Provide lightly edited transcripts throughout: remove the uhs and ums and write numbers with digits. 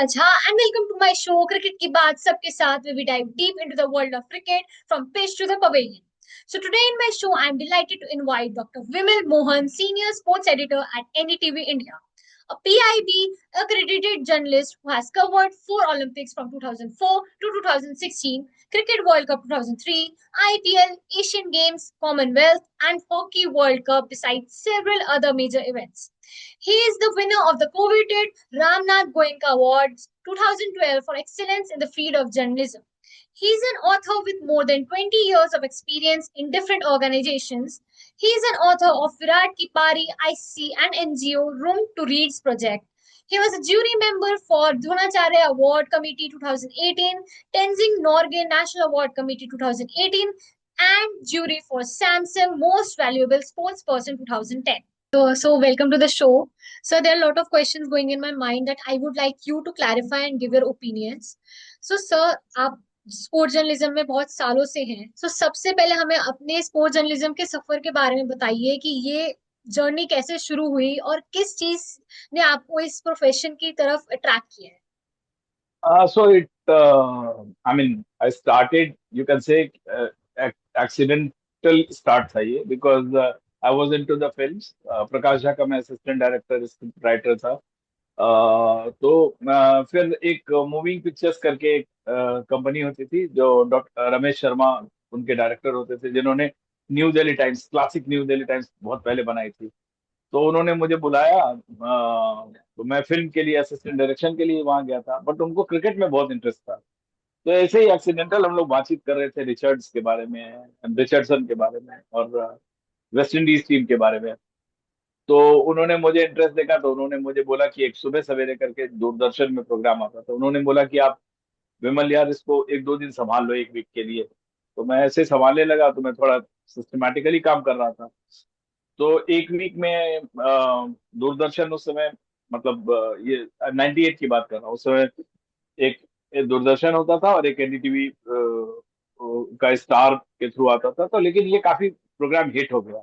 Diksha Jha and welcome to my show Cricket Ki Baat Sabke Saath, where we dive deep into the world of cricket from pitch to the pavilion. So today in my show I am delighted to invite Dr. Vimal Mohan, Senior Sports Editor at NDTV India, a PIB accredited journalist who has covered four Olympics from 2004 to 2016, Cricket World Cup 2003, IPL, Asian Games, Commonwealth and Hockey World Cup besides several other major events. He is the winner of the coveted Ramnath Goenka Awards 2012 for excellence in the field of journalism. He is an author with more than 20 years of experience in different organizations. He is an author of Virat Kipari IC and NGO Room to Reads project. He was a jury member for Dronacharya Award Committee 2018, Tenzing Norgay National Award Committee 2018, and jury for Samsung Most Valuable Sportsperson 2010. So welcome to the show. So there are a lot of questions going in my mind that I would like you to clarify and give your opinions. So sir, आप sports journalism में बहुत सालों से हैं. So सबसे पहले हमें अपने स्पोर्ट्स जर्नलिज्म के सफर के बारे में बताइए कि ये जर्नी कैसे शुरू हुई और किस चीज ने आपको इस प्रोफेशन की तरफ अट्रैक्ट किया है. I started, you can say, accidental start था ये, because I was into the films. Prakash Jha का मैं असिस्टेंट डायरेक्टर स्क्रिप्ट राइटर था. फिर एक मूविंग पिक्चर्स करके एक कंपनी होती थी जो डॉक्टर रमेश शर्मा उनके डायरेक्टर होते थे, जिन्होंने new Delhi times, classic new Delhi times बहुत पहले बनाई थी. तो उन्होंने मुझे बुलाया. तो मैं फिल्म के लिए असिस्टेंट डायरेक्शन के लिए वहां गया था, बट उनको क्रिकेट में बहुत इंटरेस्ट था. तो ऐसे ही एक्सीडेंटल हम लोग बातचीत कर रहे थे रिचर्ड्स के बारे में, रिचर्डसन के बारे में और वेस्ट इंडीज टीम के बारे में. तो उन्होंने मुझे इंटरेस्ट देखा, तो उन्होंने मुझे बोला कि एक सुबह सवेरे करके दूरदर्शन में प्रोग्राम आता था. उन्होंने बोला कि आप विमल यार इसको एक दो दिन संभाल लो, एक वीक के लिए. तो मैं ऐसे संभालने लगा. तो मैं थोड़ा सिस्टमैटिकली काम कर रहा था. तो एक वीक में दूरदर्शन उस समय, मतलब ये 98 की बात कर रहा हूँ. उस समय एक दूरदर्शन होता था और एक एनडीटीवी का स्टार के थ्रू आता था. तो लेकिन ये काफी प्रोग्राम हिट हो गया,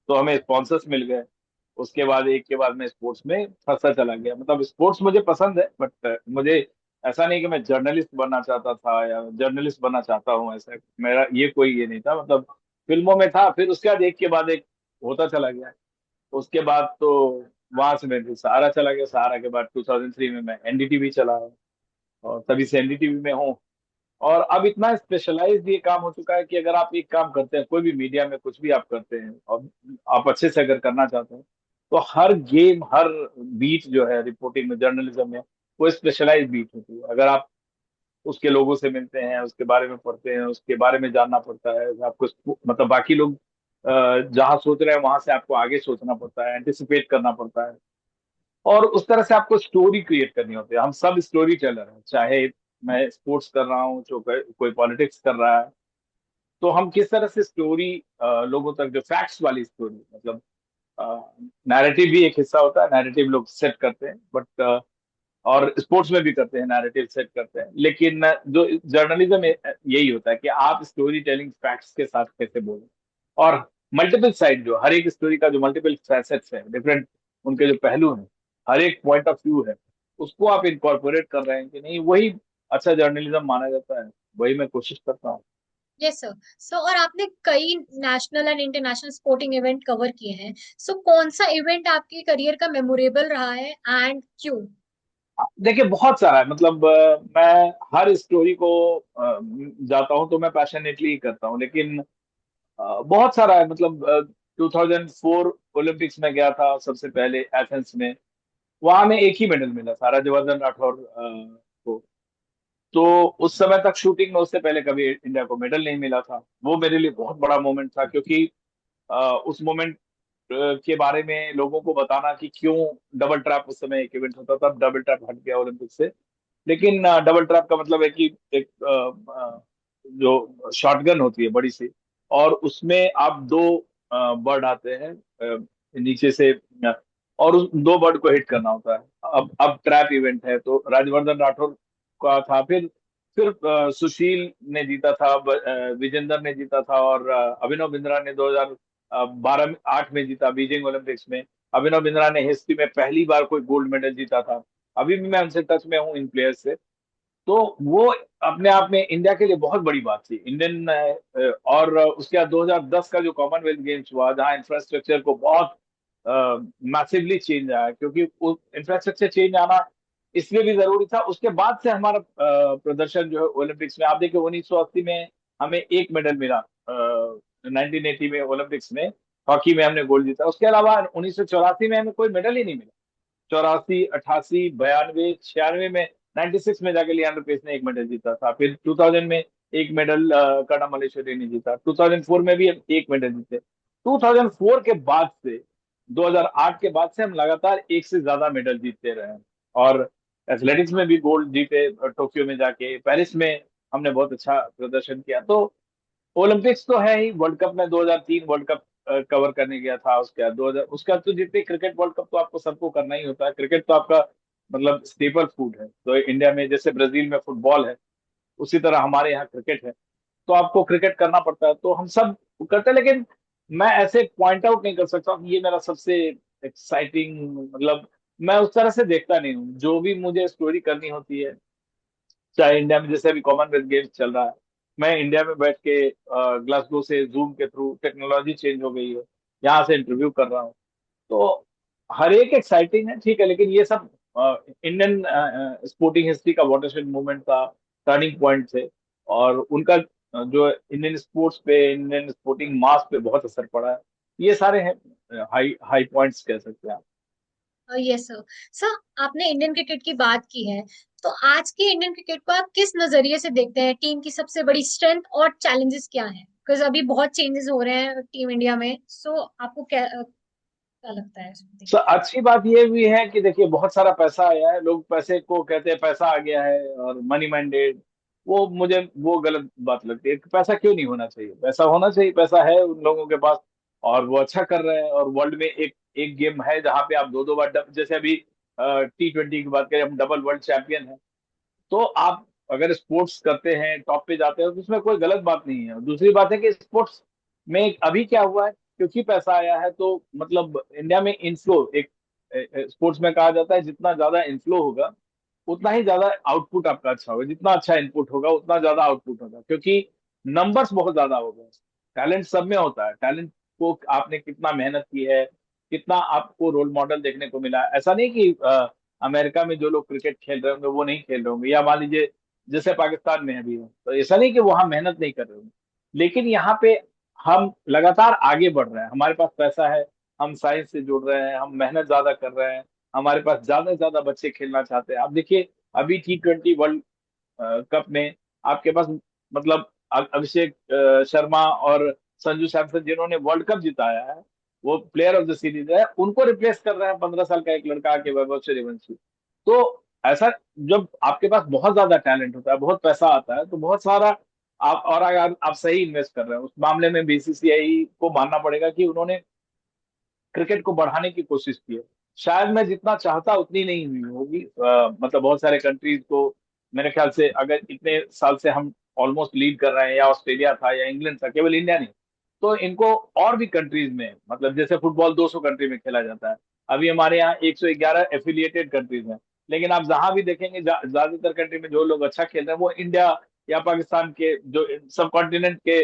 तो हमें स्पॉन्सर्स मिल गए. उसके बाद एक के बाद मैं स्पोर्ट्स में फंसा चला गया. मतलब स्पोर्ट्स मुझे पसंद है, बट मुझे ऐसा नहीं कि मैं जर्नलिस्ट बनना चाहता था या जर्नलिस्ट बनना चाहता हूँ. ऐसा मेरा ये कोई ये नहीं था. मतलब फिल्मों में था, फिर उसके बाद एक के बाद एक होता चला गया. उसके बाद तो वहां से मैं फिर सहारा चला गया. सहारा के बाद 2003 में मैं एनडीटीवी चला, और तभी से एनडीटीवी में हूँ. और अब इतना स्पेशलाइज्ड ये काम हो चुका है कि अगर आप एक काम करते हैं, कोई भी मीडिया में कुछ भी आप करते हैं और आप अच्छे से अगर करना चाहते हैं, तो हर गेम, हर बीट जो है रिपोर्टिंग में, जर्नलिज्म में, वो स्पेशलाइज्ड बीट होती है. अगर आप उसके लोगों से मिलते हैं, उसके बारे में पढ़ते हैं, उसके बारे में जानना पड़ता है आपको. मतलब बाकी लोग जहाँ सोच रहे हैं वहां से आपको आगे सोचना पड़ता है, एंटिसिपेट करना पड़ता है, और उस तरह से आपको स्टोरी क्रिएट करनी होती है. हम सब स्टोरी टेलर हैं, चाहे मैं स्पोर्ट्स कर रहा हूँ, जो कोई पॉलिटिक्स कर रहा है. तो हम किस तरह से स्टोरी लोगों तक, जो फैक्ट्स वाली स्टोरी, मतलब नैरेटिव भी एक हिस्सा होता है, नैरेटिव लोग सेट करते हैं, बट और स्पोर्ट्स में भी करते हैं, नैरेटिव सेट करते हैं. लेकिन जो जर्नलिज्म यही होता है कि आप स्टोरी टेलिंग फैक्ट्स के साथ कैसे बोलें, और मल्टीपल साइड, जो हर एक स्टोरी का जो मल्टीपल फैसेट्स है, डिफरेंट उनके जो पहलू हैं, हर एक पॉइंट ऑफ व्यू है, उसको आप इनकॉर्पोरेट कर रहे हैं कि नहीं, वही अच्छा जर्नलिज्म माना जाता है. वही मैं कोशिश करता हूँ. Yes sir. सो और आपने कई national and international sporting event cover किए हैं. सो कौन सा इवेंट आपके करियर का मेमोरेबल रहा है एंड क्यों? देखिए, बहुत सारा है. मतलब मैं हर स्टोरी को जाता हूँ तो मैं पैशनेटली ही करता हूँ, लेकिन बहुत सारा है. मतलब 2004 ओलंपिक्स में गया था सबसे पहले एथेंस में. वहां में एक ही मेडल मिला था, राज्यवर्धन राठौर को. तो उस समय तक शूटिंग में उससे पहले कभी इंडिया को मेडल नहीं मिला था. वो मेरे लिए बहुत बड़ा मोमेंट था, क्योंकि उस मोमेंट के बारे में लोगों को बताना कि क्यों डबल ट्रैप, उस समय एक इवेंट होता था, डबल ट्रैप हट गया ओलंपिक से. लेकिन डबल ट्रैप का मतलब है कि एक जो शॉटगन होती है बड़ी सी, और उसमें आप दो बर्ड आते हैं नीचे से, और उस दो बर्ड को हिट करना होता है. अब ट्रैप इवेंट है, तो राज्यवर्धन राठौर का था. फिर सुशील ने जीता था, विजेंदर ने जीता था, और अभिनव बिंद्रा ने 2012 8 में जीता बीजिंग ओलंपिक्स में. अभिनव बिंद्रा ने हिस्ट्री में पहली बार कोई गोल्ड मेडल जीता था. अभी भी मैं उनसे टच में हूँ इन प्लेयर्स से। तो वो अपने आप में इंडिया के लिए बहुत बड़ी बात थी इंडियन। और उसके बाद 2010 का जो कॉमनवेल्थ गेम्स हुआ, जहाँ इंफ्रास्ट्रक्चर को बहुत मैसिवली चेंज आया, क्योंकि इंफ्रास्ट्रक्चर चेंज आना इसलिए भी जरूरी था। उसके बाद से हमारा प्रदर्शन जो है ओलंपिक्स में, आप देखिए 1980 में हमें एक मेडल मिला, 1980 में ओलंपिक्स में हॉकी में हमने गोल्ड जीता। उसके अलावा 1984 में हमें कोई मेडल ही नहीं मिला। 84, 88, 92, 96 में, 96 में जाके लियान पेस ने एक मेडल जीता था। फिर 2000 में एक मेडल कर्णम मल्लेश्वरी ने जीता। 2004 में भी एक मेडल जीते। 2004 के बाद से, 2008 के बाद से हम लगातार एक से ज्यादा मेडल जीतते रहे हैं। और एथलेटिक्स में भी गोल्ड जीते, टोक्यो में जाके, पेरिस में हमने बहुत अच्छा प्रदर्शन किया। तो ओलंपिक्स तो है ही। वर्ल्ड कप में 2003 वर्ल्ड कप कवर करने गया था। उसके बाद 2000, उसके बाद तो जितने क्रिकेट वर्ल्ड कप तो आपको सबको करना ही होता है। क्रिकेट तो आपका मतलब स्टेपल फूड है। तो इंडिया में जैसे ब्राजील में फुटबॉल है, उसी तरह हमारे यहाँ क्रिकेट है। तो आपको क्रिकेट करना पड़ता है, तो हम सब करते हैं। लेकिन मैं ऐसे पॉइंट आउट नहीं कर सकता कि ये मेरा सबसे एक्साइटिंग, मतलब मैं उस तरह से देखता नहीं हूँ। जो भी मुझे स्टोरी करनी होती है, चाहे इंडिया में जैसे अभी कॉमनवेल्थ गेम्स चल रहा है, मैं इंडिया में बैठ के ग्लासगो से जूम के थ्रू, टेक्नोलॉजी चेंज हो गई है, यहाँ से इंटरव्यू कर रहा हूँ। तो हर एक एक्साइटिंग है, ठीक है, लेकिन ये सब इंडियन स्पोर्टिंग हिस्ट्री का वाटरशेड मूवमेंट था, टर्निंग पॉइंट थे। और उनका जो इंडियन स्पोर्ट्स पे, इंडियन स्पोर्टिंग मास पे बहुत असर पड़ा है। ये सारे हैं हाई हाई पॉइंट्स कह सकते हैं आप। Yes sir. सर, आपने इंडियन क्रिकेट की बात की है, तो आज के इंडियन क्रिकेट को आप किस नजरिए से देखते हैं? टीम की सबसे बड़ी स्ट्रेंथ और चैलेंजेस क्या हैं? बिकॉज अभी बहुत चेंजेस हो रहे हैं टीम इंडिया में, सो आपको क्या लगता है इसको देख सर, अच्छी बात यह भी है कि देखिए बहुत सारा पैसा आया है। लोग पैसे को कहते हैं पैसा आ गया है और मनी माइंडेड, वो मुझे वो गलत बात लगती है। पैसा क्यों नहीं होना चाहिए? पैसा होना चाहिए, पैसा है उन लोगों के पास और वो अच्छा कर रहे हैं। और वर्ल्ड में एक एक गेम है जहां पे आप दो दो बार जैसे अभी T20 की बात करें, हम डबल वर्ल्ड चैंपियन हैं। तो आप अगर स्पोर्ट्स करते हैं, टॉप पे जाते हैं, तो उसमें कोई गलत बात नहीं है। दूसरी बात है कि स्पोर्ट्स में अभी क्या हुआ है, क्योंकि पैसा आया है तो मतलब इंडिया में इनफ्लो एक स्पोर्ट्स में कहा जाता है, जितना ज्यादा इनफ्लो होगा उतना ही ज्यादा आउटपुट आपका अच्छा होगा। जितना अच्छा इनपुट होगा उतना ज्यादा आउटपुट होगा, क्योंकि नंबर्स बहुत ज्यादा हो गए। टैलेंट सब में होता है। टैलेंट को आपने कितना मेहनत की है, कितना आपको रोल मॉडल देखने को मिला है। ऐसा नहीं कि अमेरिका में जो लोग क्रिकेट खेल रहे होंगे वो नहीं खेल रहे होंगे, या मान लीजिए जैसे पाकिस्तान में अभी हो, तो ऐसा नहीं कि वहां मेहनत नहीं कर रहे होंगे। लेकिन यहाँ पे हम लगातार आगे बढ़ रहे हैं। हमारे पास पैसा है, हम साइंस से जुड़ रहे हैं, हम मेहनत ज्यादा कर रहे हैं, हमारे पास ज्यादा से ज्यादा बच्चे खेलना चाहते हैं। आप देखिए अभी T20 वर्ल्ड कप में आपके पास मतलब अभिषेक शर्मा और संजू सैमसन, जिन्होंने वर्ल्ड कप जिताया है, वो प्लेयर ऑफ द सीरीज है, उनको रिप्लेस कर रहा है 15 साल का एक लड़का आके, वैभव सूर्यवंशी। तो ऐसा, जब आपके पास बहुत ज्यादा टैलेंट होता है, बहुत पैसा आता है, तो बहुत सारा आप, और अगर आप सही इन्वेस्ट कर रहे हैं, उस मामले में BCCI को मानना पड़ेगा कि उन्होंने क्रिकेट को बढ़ाने की कोशिश की है। शायद मैं जितना चाहता उतनी नहीं हुई होगी। मतलब बहुत सारे कंट्रीज को, मेरे ख्याल से अगर इतने साल से हम ऑलमोस्ट लीड कर रहे हैं, या ऑस्ट्रेलिया था या इंग्लैंड था, केवल इंडिया नहीं, तो इनको और भी कंट्रीज में, मतलब जैसे फुटबॉल 200 कंट्री में खेला जाता है, अभी हमारे यहाँ 111 एफिलिएटेड कंट्रीज हैं। लेकिन आप जहां भी देखेंगे, ज्यादातर कंट्री में जो लोग अच्छा खेल रहे हैं वो इंडिया या पाकिस्तान के, जो सब कॉन्टिनेंट के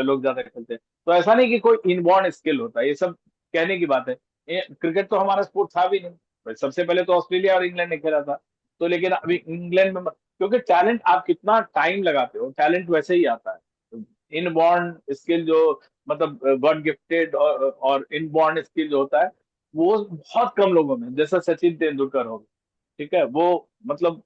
लोग ज्यादा खेलते हैं। तो ऐसा नहीं कि कोई इनबॉर्न स्किल होता है, ये सब कहने की बात है। क्रिकेट तो हमारा स्पोर्ट था भी नहीं। सबसे पहले तो ऑस्ट्रेलिया और इंग्लैंड ने खेला था। तो लेकिन अभी इंग्लैंड में, क्योंकि टैलेंट आप कितना टाइम लगाते हो, टैलेंट वैसे ही आता है। इनबॉर्न स्किल जो, मतलब गॉड गिफ्टेड और इनबॉर्न स्किल जो होता है, वो बहुत कम लोगों में, जैसा सचिन तेंदुलकर हो, ठीक है, वो मतलब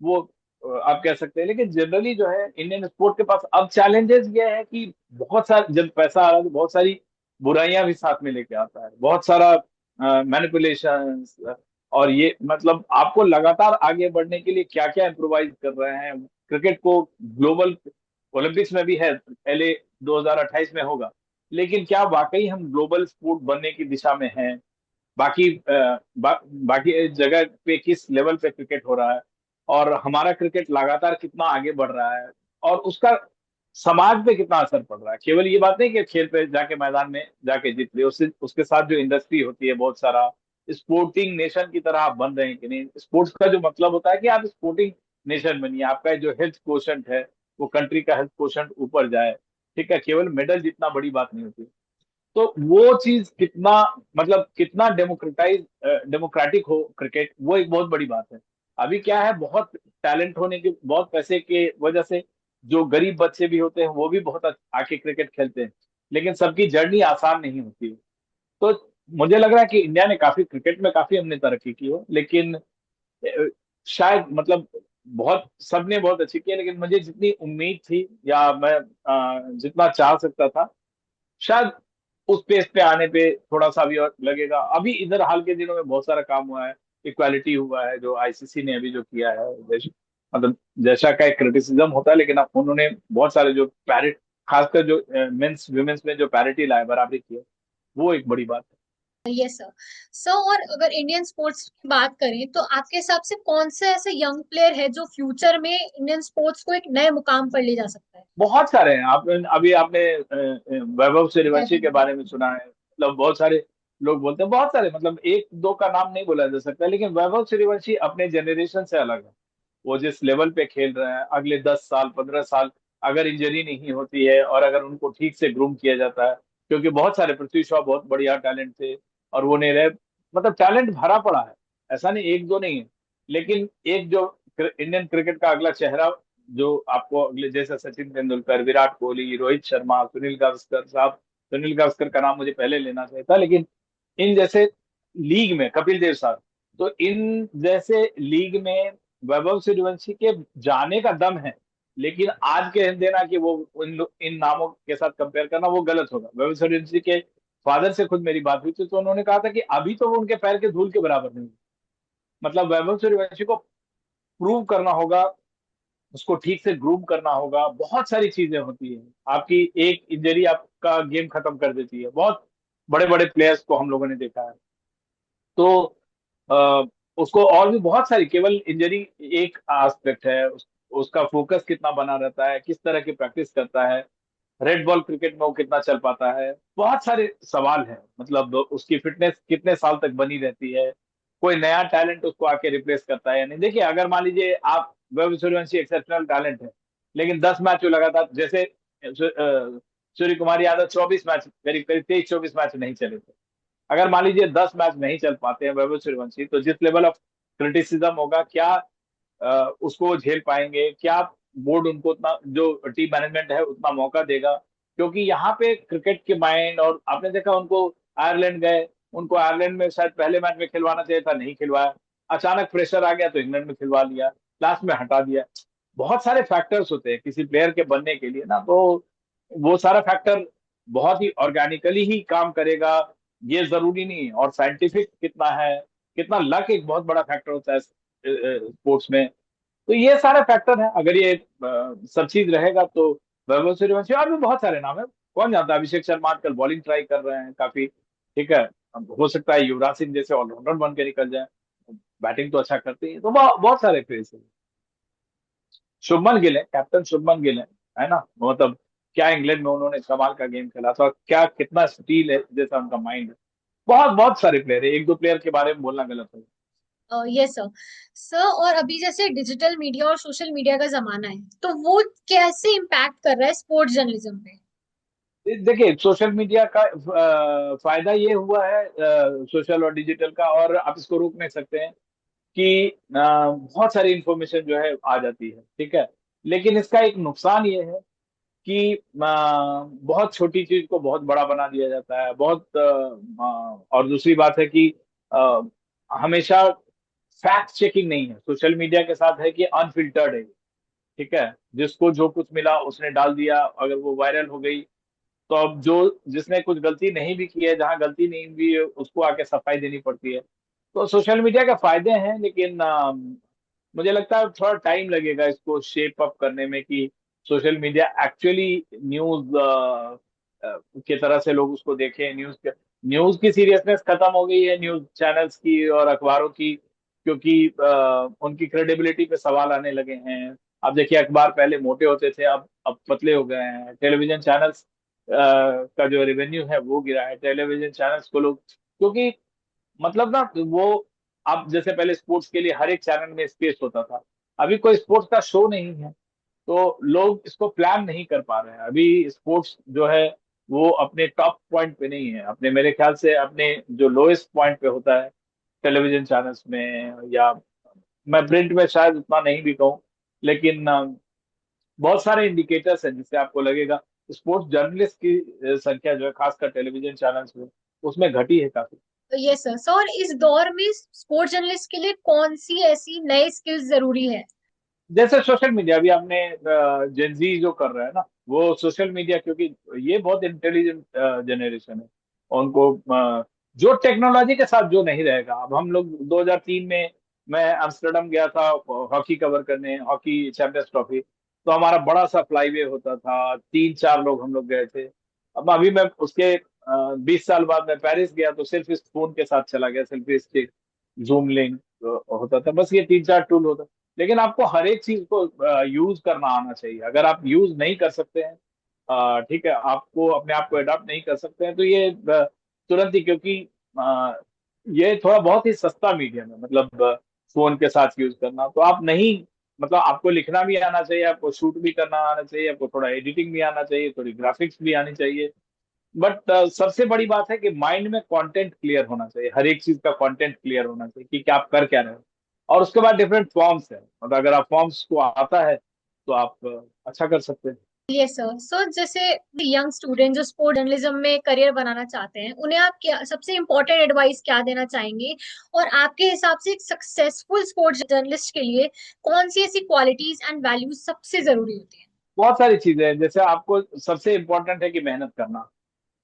वो आप कह सकते हैं। लेकिन जनरली जो है इंडियन स्पोर्ट के पास अब चैलेंजेस ये है कि बहुत सारा जब पैसा आ रहा है तो बहुत सारी बुराइयां भी साथ में लेके आता है, बहुत सारा मैनिपुलेशन। और ये मतलब आपको लगातार आगे बढ़ने के लिए क्या क्या इम्प्रोवाइज कर रहे हैं। क्रिकेट को ग्लोबल ओलंपिक्स में भी है, पहले 2028 में होगा, लेकिन क्या वाकई हम ग्लोबल स्पोर्ट बनने की दिशा में हैं? बाकी बाकी जगह पे किस लेवल पे क्रिकेट हो रहा है, और हमारा क्रिकेट लगातार कितना आगे बढ़ रहा है, और उसका समाज पे कितना असर पड़ रहा है। केवल ये बात नहीं कि खेल पे जाके मैदान में जाके जीत लिया, उससे उसके साथ जो इंडस्ट्री होती है बहुत सारा, स्पोर्टिंग नेशन की तरह आप बन रहे हैं कि नहीं। स्पोर्ट्स का जो मतलब होता है कि आप स्पोर्टिंग नेशन बनिए, आपका जो हेल्थ कोशेंट है वो कंट्री का हेल्थ कोशेंट ऊपर जाए। ठीक है, केवल मेडल जितना बड़ी बात नहीं होती। तो वो चीज कितना, मतलब कितना डेमोक्रेटिक हो क्रिकेट, वो एक बहुत बड़ी बात है। अभी क्या है, बहुत टैलेंट होने के, बहुत पैसे के वजह से जो गरीब बच्चे भी होते हैं वो भी बहुत आके क्रिकेट खेलते हैं, लेकिन सबकी जर्नी आसान नहीं होती है। तो मुझे लग रहा है कि इंडिया ने काफी क्रिकेट में काफी हमने तरक्की की हो, लेकिन शायद मतलब बहुत सबने बहुत अच्छी की है, लेकिन मुझे जितनी उम्मीद थी या मैं जितना चाह सकता था, शायद उस पेस पे आने पे थोड़ा सा अभी और लगेगा। अभी इधर हाल के दिनों में बहुत सारा काम हुआ है, इक्वालिटी हुआ है जो आईसीसी ने अभी जो किया है, मतलब जैसा का एक क्रिटिसिज्म होता है, लेकिन अब उन्होंने बहुत सारे जो पैरिट, खासकर जो मेंस वुमेन्स में जो पैरिटी लाए, बराबरी की है, वो एक बड़ी बात है। Yes sir. सर, और अगर इंडियन स्पोर्ट्स की बात करें तो आपके हिसाब से कौन से ऐसे यंग प्लेयर है जो फ्यूचर में इंडियन स्पोर्ट्स को एक नए मुकाम पर ले जा सकता है? बहुत सारे हैं। आप अभी आपने वैभव सूर्यवंशी के डेफिनेटली। बारे में सुना है, मतलब बहुत सारे लोग बोलते हैं, बहुत सारे, मतलब एक दो का नाम नहीं बोला जा सकता, लेकिन वैभव सूर्यवंशी अपने जनरेशन से अलग है। वो जिस लेवल पे खेल रहे हैं, अगले 10 साल 15 साल अगर इंजरी नहीं होती है और अगर उनको ठीक से ग्रूम किया जाता है, क्योंकि बहुत सारे, पृथ्वी शॉ बहुत बढ़िया टैलेंट थे और वो नहीं रहे, मतलब टैलेंट भरा पड़ा है, ऐसा नहीं एक दो नहीं है। लेकिन एक जो इंडियन क्रिकेट का अगला चेहरा, जो आपको अगले, जैसे सचिन तेंदुलकर, विराट कोहली, रोहित शर्मा, सुनील गावस्कर साहब, सुनील गावस्कर का नाम मुझे पहले लेना चाहिए था, लेकिन इन जैसे लीग में कपिल देव साहब, तो इन जैसे लीग में वैभव सूर्यवंशी के जाने का दम है। लेकिन आज के देना कि वो इन नामों के साथ कंपेयर करना वो गलत होगा। वैभव सूर्यवंशी के फादर से खुद मेरी बात हुई थी, तो उन्होंने कहा था कि अभी तो वो उनके पैर के धूल के बराबर नहीं है। मतलब वैभव सूर्यवंशी को प्रूव करना होगा, उसको ठीक से ग्रूम करना होगा, बहुत सारी चीजें होती है। आपकी एक इंजरी आपका गेम खत्म कर देती है, बहुत बड़े बड़े प्लेयर्स को हम लोगों ने देखा है। तो अ, उसको और भी बहुत सारी, केवल इंजरी एक एस्पेक्ट है, उसका फोकस कितना बना रहता है, किस तरह की प्रैक्टिस करता है, रेड बॉल क्रिकेट में वो कितना चल पाता है, बहुत सारे सवाल हैं। मतलब उसकी फिटनेस कितने साल तक बनी रहती है, कोई नया टैलेंट उसको आके रिप्लेस करता है या नहीं। देखिए, अगर मान लीजिए आप, वैभव सूर्यवंशी एक्सेप्शनल टैलेंट है, लेकिन 10 मैच लगातार, जैसे सूर्य कुमार यादव 24 मैच, करीब करीब 23-24 मैच नहीं चले थे। अगर मान लीजिए 10 मैच नहीं चल पाते हैं वैभव सूर्यवंशी, तो जिस लेवल ऑफ क्रिटिसिज्म होगा, क्या उसको वो झेल पाएंगे, क्या बोर्ड उनको उतना, जो टीम मैनेजमेंट है उतना मौका देगा? क्योंकि यहाँ पे क्रिकेट के माइंड, और आपने देखा उनको आयरलैंड गए, उनको आयरलैंड में शायद पहले मैच में खिलवाना चाहिए था, नहीं खिलवाया, अचानक प्रेशर आ गया तो इंग्लैंड में खिलवा लिया, लास्ट में हटा दिया। बहुत सारे फैक्टर्स होते हैं किसी प्लेयर के बनने के लिए ना, तो वो सारा फैक्टर बहुत ही ऑर्गेनिकली ही काम करेगा, ये जरूरी नहीं है। और साइंटिफिक कितना है, कितना लक एक बहुत बड़ा फैक्टर होता है स्पोर्ट्स में। तो ये सारे फैक्टर हैं, अगर ये सब चीज रहेगा तो वैभव सूर्यवंशी, और भी बहुत सारे नाम है, कौन जानता है, अभिषेक शर्मा आजकल बॉलिंग ट्राई कर रहे हैं काफी। ठीक है, अब हो सकता है युवराज सिंह जैसे ऑलराउंडर बन के निकल जाए, बैटिंग तो अच्छा करते हैं, तो बहुत सारे फेस है। शुभमन गिल है, कैप्टन शुभमन गिल है ना, मतलब क्या इंग्लैंड में उन्होंने कमाल का गेम खेला था, क्या कितना स्टील है जैसा उनका माइंड है। बहुत बहुत सारे प्लेयर है, एक दो प्लेयर के बारे में बोलना गलत है। Yes sir. सर, और अभी जैसे डिजिटल मीडिया और सोशल मीडिया का जमाना है, तो वो कैसे इम्पैक्ट कर रहा है स्पोर्ट्स जर्नलिज्म पे? देखिए, सोशल मीडिया का फायदा ये हुआ है, सोशल और डिजिटल का, और आप इसको रोक नहीं सकते हैं कि बहुत सारी इंफॉर्मेशन जो है आ जाती है। ठीक है, लेकिन इसका एक नुकसान ये है कि बहुत छोटी चीज को बहुत बड़ा बना दिया जाता है, बहुत और दूसरी बात है कि अ, हमेशा फैक्ट चेकिंग नहीं है सोशल मीडिया के साथ, है कि अनफिल्टर्ड है। ठीक है, जिसको जो कुछ मिला उसने डाल दिया, अगर वो वायरल हो गई, तो अब जो, जिसने कुछ गलती नहीं भी की है, जहां गलती नहीं भी है उसको आके सफाई देनी पड़ती है। तो सोशल मीडिया के फायदे हैं, लेकिन मुझे लगता है थोड़ा टाइम लगेगा इसको शेप अप करने में, कि सोशल मीडिया एक्चुअली न्यूज के तरह से लोग उसको देखें। न्यूज की सीरियसनेस खत्म हो गई है न्यूज चैनल्स की और अखबारों की, क्योंकि उनकी क्रेडिबिलिटी पे सवाल आने लगे हैं। अब देखिए, अखबार पहले मोटे होते थे, अब पतले हो गए हैं। टेलीविजन चैनल्स का जो रेवेन्यू है वो गिरा है, टेलीविजन चैनल्स को लोग, क्योंकि मतलब ना वो, अब जैसे पहले स्पोर्ट्स के लिए हर एक चैनल में स्पेस होता था, अभी कोई स्पोर्ट्स का शो नहीं है, तो लोग इसको प्लान नहीं कर पा रहे हैं। अभी स्पोर्ट्स जो है वो अपने टॉप पॉइंट पे नहीं है, अपने मेरे ख्याल से अपने जो लोएस्ट पॉइंट पे होता है टेलीविजन चैनल्स में, या मैं प्रिंट में शायद उतना नहीं भी कहूँ, लेकिन बहुत सारे इंडिकेटर्स हैं जिससे आपको लगेगा स्पोर्ट्स जर्नलिस्ट की संख्या जो है खासकर टेलीविजन चैनल्स में, उसमें घटी है काफी। Yes sir. सर, इस दौर में स्पोर्ट्स जर्नलिस्ट के लिए कौन सी ऐसी नई स्किल्स जरूरी है? जैसे सोशल मीडिया, अभी आपने जेनजी जो कर रहा है ना, वो सोशल मीडिया, क्योंकि ये बहुत इंटेलिजेंट जनरेशन है, उनको जो टेक्नोलॉजी के साथ जो नहीं रहेगा। अब हम लोग 2003 में मैं अम्स्टरडम गया था हॉकी कवर करने, हॉकी चैंपियंस ट्रॉफी, तो हमारा बड़ा सा फ्लाईवे होता था, 3-4 लोग हम लोग गए थे। अब अभी मैं उसके 20 साल बाद मैं पेरिस गया, तो सिर्फ इस फोन के साथ चला गया, सेल्फी स्टिक, जूम लिंक होता था, बस ये 3-4 टूल होता। लेकिन आपको हर एक चीज को यूज करना आना चाहिए। अगर आप यूज नहीं कर सकते हैं, ठीक है, आपको अपने आप को अडॉप्ट नहीं कर सकते हैं, तो ये तुरंत ही, क्योंकि ये थोड़ा बहुत ही सस्ता मीडियम है, मतलब फोन के साथ यूज करना, तो आप नहीं, मतलब आपको लिखना भी आना चाहिए, आपको शूट भी करना आना चाहिए, आपको थोड़ा एडिटिंग भी आना चाहिए, थोड़ी ग्राफिक्स भी आनी चाहिए। बट सबसे बड़ी बात है कि माइंड में कंटेंट क्लियर होना चाहिए, हर एक चीज का कंटेंट क्लियर होना चाहिए कि क्या आप कर क्या रहे हो। और उसके बाद डिफरेंट फॉर्म्स है, मतलब अगर आप फॉर्म्स को आता है तो आप अच्छा कर सकते हैं। Yes sir. सर, जैसे यंग स्टूडेंट जो स्पोर्ट जर्नलिज्म में करियर बनाना चाहते हैं, उन्हें आप क्या सबसे इम्पोर्टेंट एडवाइस क्या देना चाहेंगे? और आपके हिसाब से एक सक्सेसफुल स्पोर्ट्स जर्नलिस्ट के लिए कौन सी ऐसी क्वालिटीज एंड वैल्यूज सबसे जरूरी होती है? बहुत सारी चीजें हैं, जैसे आपको सबसे इम्पोर्टेंट है कि मेहनत करना,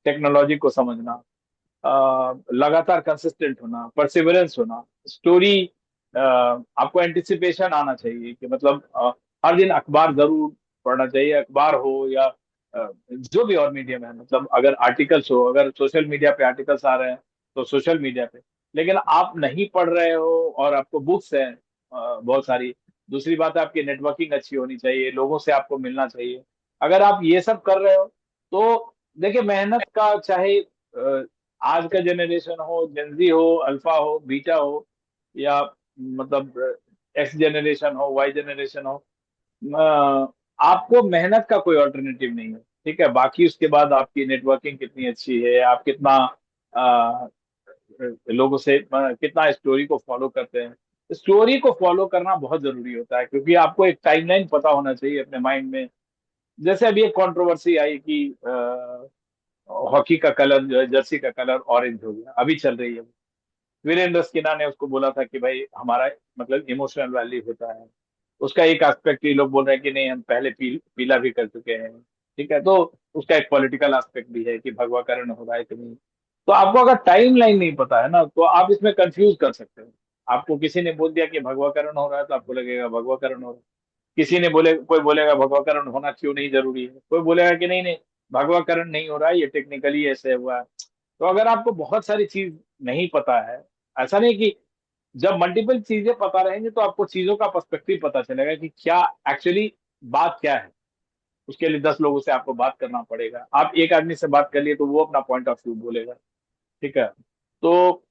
टेक्नोलॉजी को समझना, लगातार कंसिस्टेंट होना, परसिवरेंस होना, स्टोरी, आपको एंटिसिपेशन आना चाहिए कि मतलब हर दिन अखबार जरूर पढ़ना चाहिए, अखबार हो या जो भी और मीडियम है, मतलब अगर आर्टिकल्स हो, अगर सोशल मीडिया पे आर्टिकल्स आ रहे हैं तो सोशल मीडिया पे। लेकिन आप नहीं पढ़ रहे हो और आपको बुक्स हैं बहुत सारी, दूसरी बात है आपकी नेटवर्किंग अच्छी होनी चाहिए, लोगों से आपको मिलना चाहिए। अगर आप ये सब कर रहे हो तो देखिए, मेहनत का चाहे आज का जनरेशन हो, जेंजी हो, अल्फा हो, बीटा हो, या मतलब एक्स जनरेशन हो, वाई जनरेशन हो, आपको मेहनत का कोई ऑल्टरनेटिव नहीं है। ठीक है, बाकी उसके बाद आपकी नेटवर्किंग कितनी अच्छी है, आप कितना अ, लोगों से कितना स्टोरी को फॉलो करते हैं। स्टोरी को फॉलो करना बहुत जरूरी होता है, क्योंकि आपको एक टाइमलाइन पता होना चाहिए अपने माइंड में। जैसे अभी एक कंट्रोवर्सी आई कि हॉकी का कलर जो है, जर्सी का कलर ऑरेंज हो गया, अभी चल रही है। वीरेंद्र स्किना ने उसको बोला था कि भाई हमारा मतलब इमोशनल वैल्यू होता है, उसका एक एस्पेक्ट ये लोग बोल रहे हैं कि नहीं, हम पहले पीला भी कर चुके हैं। ठीक है, तो उसका एक पॉलिटिकल एस्पेक्ट भी है कि भगवाकरण हो रहा है कि नहीं। तो आपको अगर टाइम लाइन नहीं पता है ना, तो आप इसमें कंफ्यूज कर सकते हो। आपको किसी ने बोल दिया कि भगवाकरण हो रहा है, तो आपको लगेगा भगवाकरण हो रहा है। किसी ने बोले, कोई बोलेगा भगवाकरण होना क्यों नहीं जरूरी है, कोई बोलेगा कि नहीं नहीं, भगवाकरण नहीं हो रहा है, ये टेक्निकली ऐसे हुआ है। तो अगर आपको बहुत सारी चीज नहीं पता है, ऐसा नहीं कि जब मल्टीपल चीजें पता रहेंगी तो आपको चीजों का पर्सपेक्टिव पता चलेगा कि क्या एक्चुअली बात क्या है। उसके लिए 10 लोगों से आपको बात करना पड़ेगा, आप एक आदमी से बात कर लिए तो वो अपना पॉइंट ऑफ व्यू बोलेगा। ठीक है, तो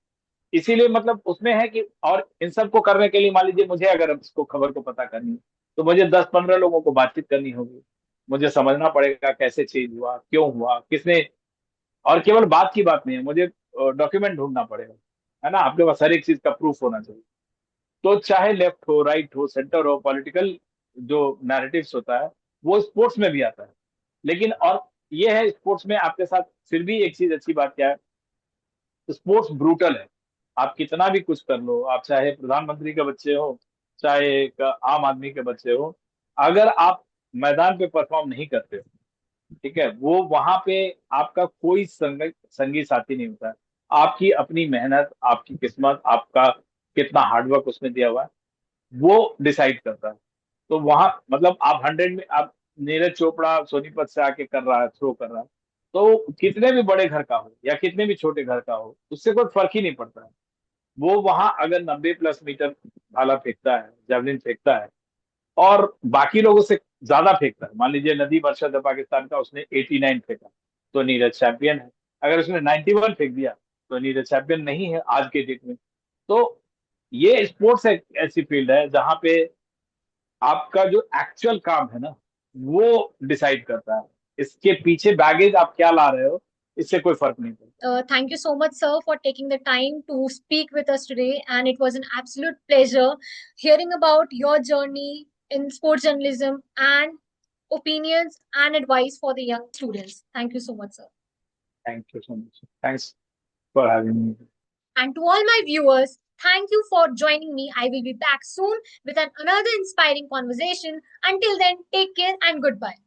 इसीलिए मतलब उसमें है कि, और इन सबको करने के लिए मान लीजिए मुझे अगर इसको खबर को पता करनी है, तो मुझे 10-15 लोगों को बातचीत करनी होगी, मुझे समझना पड़ेगा कैसे चेंज हुआ, क्यों हुआ, किसने। और केवल बात की बात नहीं है, मुझे डॉक्यूमेंट ढूंढना पड़ेगा, है ना, आपके पास हर एक चीज का प्रूफ होना चाहिए। तो चाहे लेफ्ट हो, राइट हो, सेंटर हो, पॉलिटिकल जो नैरेटिव्स होता है वो स्पोर्ट्स में भी आता है। लेकिन और ये है, स्पोर्ट्स में आपके साथ फिर भी एक चीज अच्छी बात क्या है, स्पोर्ट्स ब्रूटल है। आप कितना भी कुछ कर लो, आप चाहे प्रधानमंत्री के बच्चे हो, चाहे एक आम आदमी के बच्चे हो, अगर आप मैदान पे परफॉर्म नहीं करते हो, ठीक है, वो वहां पे आपका कोई संगी साथी नहीं होता है। आपकी अपनी मेहनत, आपकी किस्मत, आपका कितना हार्डवर्क उसमें दिया हुआ है, वो डिसाइड करता है। तो वहां मतलब आप 100 में, आप नीरज चोपड़ा सोनीपत से आके कर रहा है, थ्रो कर रहा है, तो कितने भी बड़े घर का हो या कितने भी छोटे घर का हो, उससे कोई फर्क ही नहीं पड़ता है। वो वहां अगर 90+ मीटर भाला फेंकता है, जेवलिन फेंकता है, और बाकी लोगों से ज्यादा फेंकता है, मान लीजिए नदी बरसात है पाकिस्तान का, उसने 89 फेंका, तो नीरज चैंपियन है। अगर उसने 91 फेंक दिया तो नीरज चैंपियन नहीं है आज के डेट में। तो ये स्पोर्ट्स एक ऐसी फील्ड है जहां पे आपका जो एक्चुअल काम है ना, वो डिसाइड करता है। इसके पीछे बैगेज आप क्या ला रहे हो, इससे कोई फर्क नहीं पड़ता। Thank you so much, sir, for taking the time to speak with us today. And it was an absolute pleasure hearing about your journey in sports journalism and opinions and advice for the young students. Thank you so much, sir. Thank you so much, thanks for having me. And to all my viewers, thank you for joining me. I will be back soon with another inspiring conversation. Until then, take care and goodbye.